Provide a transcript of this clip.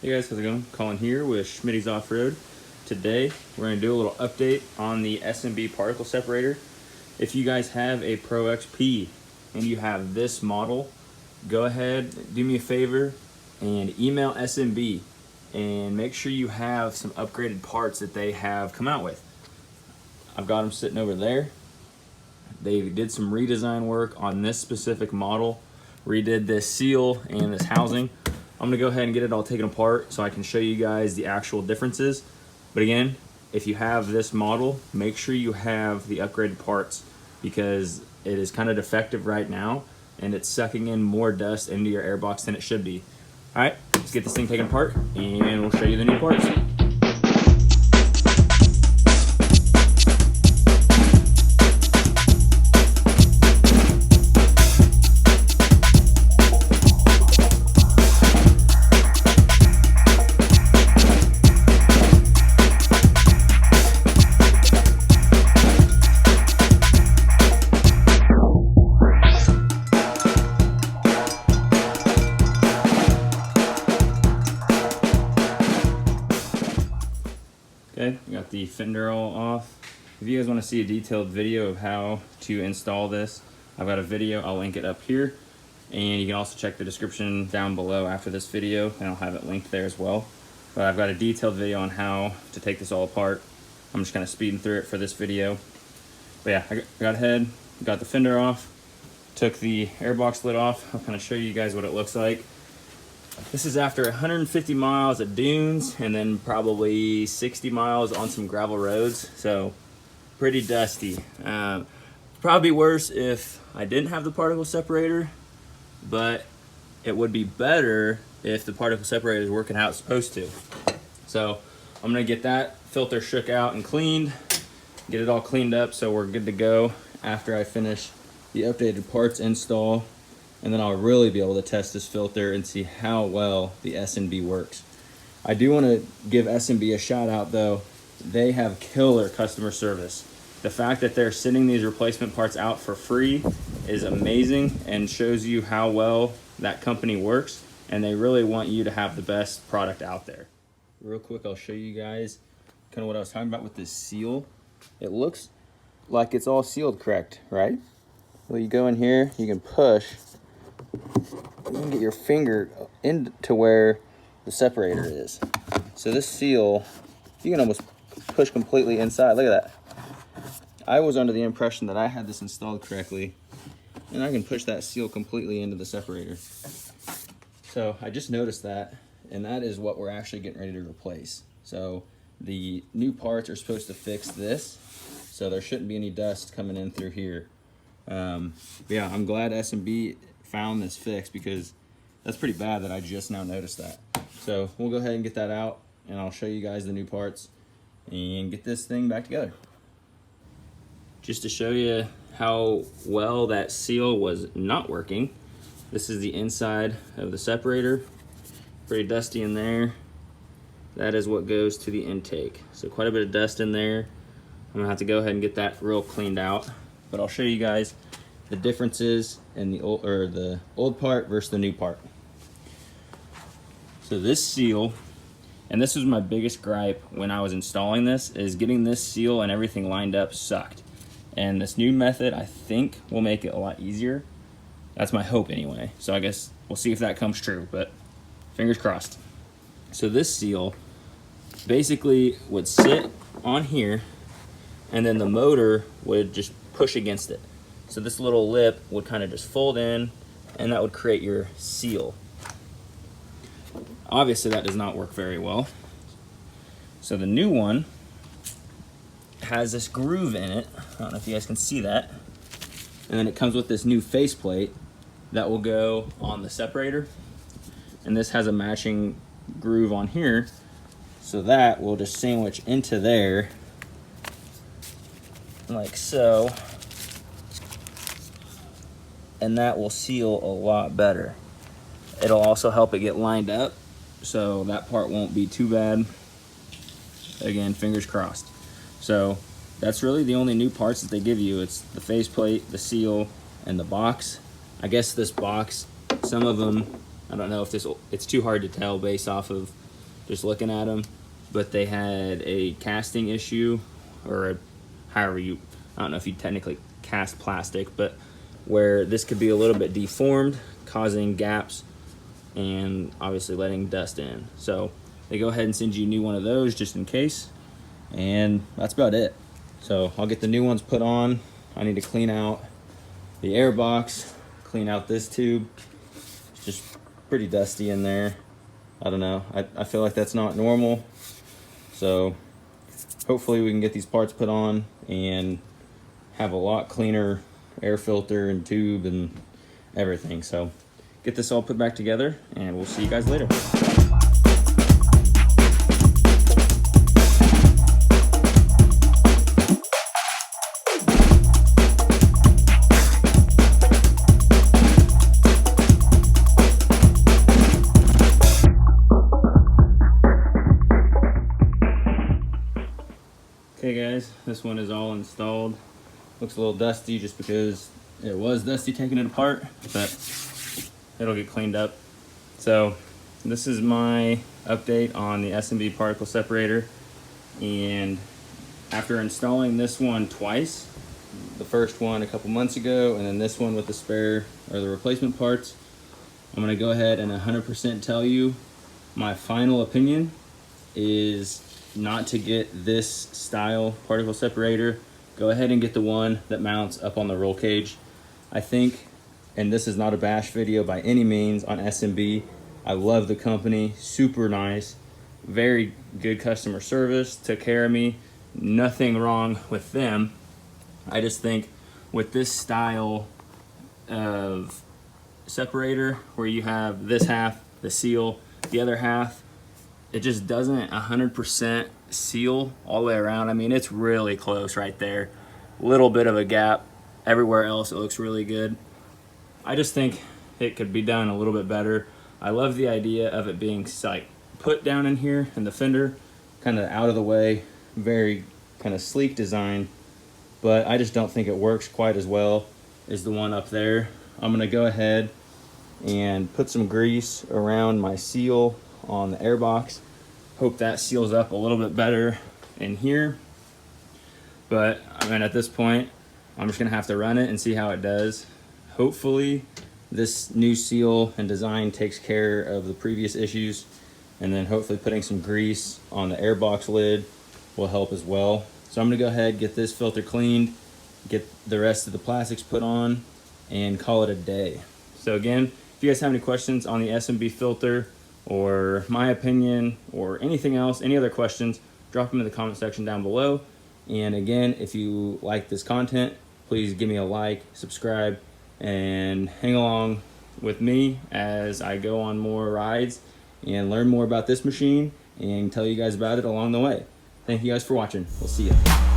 Hey guys, how's it going? Colin here with Schmidty's Off-Road. Today, we're going to do a little update on the S&B particle separator. If you guys have a Pro XP and you have this model, go ahead, do me a favor, and email S&B and make sure you have some upgraded parts that they have come out with. I've got them sitting over there. They did some redesign work on this specific model, redid this seal and this housing. I'm gonna go ahead and get it all taken apart so I can show you guys the actual differences. But again, if you have this model, make sure you have the upgraded parts because it is kind of defective right now and it's sucking in more dust into your airbox than it should be. All right, let's get this thing taken apart and we'll show you the new parts. Okay, we got the fender all off. If you guys want to see a detailed video of how to install this, I've got a video, I'll link it up here. And you can also check the description down below after this video, and I'll have it linked there as well. But I've got a detailed video on how to take this all apart. I'm just kind of speeding through it for this video. But yeah, I got ahead, got the fender off, took the airbox lid off. I'll kind of show you guys what it looks like. This is after 150 miles of dunes and then probably 60 miles on some gravel roads, so pretty dusty. Probably worse if I didn't have the particle separator, but it would be better if the particle separator is working how it's supposed to. So I'm gonna get that filter shook out and cleaned, get it all cleaned up so we're good to go after I finish the updated parts install. And then I'll really be able to test this filter and see how well the S&B works. I do want to give S&B a shout out though. They have killer customer service. The fact that they're sending these replacement parts out for free is amazing and shows you how well that company works, and they really want you to have the best product out there. Real quick, I'll show you guys kind of what I was talking about with this seal. It looks like it's all sealed correct, right? Well, you go in here, you can push. You can get your finger into where the separator is. So this seal, you can almost push completely inside. Look at that. I was under the impression that I had this installed correctly, and I can push that seal completely into the separator. So I just noticed that, and that is what we're actually getting ready to replace. So the new parts are supposed to fix this, so there shouldn't be any dust coming in through here. Yeah, I'm glad S&B found this fix because that's pretty bad that I just now noticed that. So we'll go ahead and get that out and I'll show you guys the new parts and get this thing back together. Just to show you how well that seal was not working, this is the inside of the separator. Pretty dusty in there. That is what goes to the intake. So quite a bit of dust in there. I'm gonna have to go ahead and get that real cleaned out, but I'll show you guys the differences in the old part versus the new part. So this seal, and this was my biggest gripe when I was installing this, is getting this seal and everything lined up sucked. And this new method, I think, will make it a lot easier. That's my hope anyway. So I guess we'll see if that comes true, but fingers crossed. So this seal basically would sit on here and then the motor would just push against it. So this little lip would kind of just fold in and that would create your seal. Obviously that does not work very well. So the new one has this groove in it. I don't know if you guys can see that. And then it comes with this new faceplate that will go on the separator. And this has a matching groove on here. So that will just sandwich into there like so. And that will seal a lot better. It'll also help it get lined up, so that part won't be too bad. Again, fingers crossed. So that's really the only new parts that they give you. It's the faceplate, the seal, and the box. I guess this box, some of them, I don't know if it's too hard to tell based off of just looking at them, but they had a casting issue, or however you, I don't know if you technically cast plastic, but where this could be a little bit deformed, causing gaps and obviously letting dust in. So they go ahead and send you a new one of those just in case, and that's about it. So I'll get the new ones put on. I need to clean out the air box, clean out this tube. It's just pretty dusty in there. I don't know, I feel like that's not normal. So hopefully we can get these parts put on and have a lot cleaner air filter and tube and everything. So get this all put back together, and we'll see you guys later. Okay guys, this one is all installed. Looks a little dusty just because it was dusty taking it apart, but it'll get cleaned up. So this is my update on the SMB particle separator, and after installing this one twice, the first one a couple months ago and then this one with the spare or the replacement parts, I'm going to go ahead and 100% tell you my final opinion is not to get this style particle separator. Go ahead and get the one that mounts up on the roll cage. I think, and this is not a bash video by any means on SMB, I love the company, super nice, very good customer service, took care of me, nothing wrong with them. I just think with this style of separator where you have this half, the seal, the other half, it just doesn't 100% seal all the way around. I mean, it's really close right there. Little bit of a gap. Everywhere else, it looks really good. I just think it could be done a little bit better. I love the idea of it being like put down in here in the fender, kind of out of the way, very kind of sleek design, but I just don't think it works quite as well as the one up there. I'm gonna go ahead and put some grease around my seal on the airbox. Hope that seals up a little bit better in here. But I mean, at this point, I'm just gonna have to run it and see how it does. Hopefully this new seal and design takes care of the previous issues, and then hopefully putting some grease on the airbox lid will help as well. So I'm gonna go ahead, get this filter cleaned, get the rest of the plastics put on, and call it a day. So again, if you guys have any questions on the SMB filter, or my opinion, or anything else, any other questions, drop them in the comment section down below. And again, if you like this content, please give me a like, subscribe, and hang along with me as I go on more rides and learn more about this machine and tell you guys about it along the way. Thank you guys for watching. We'll see you.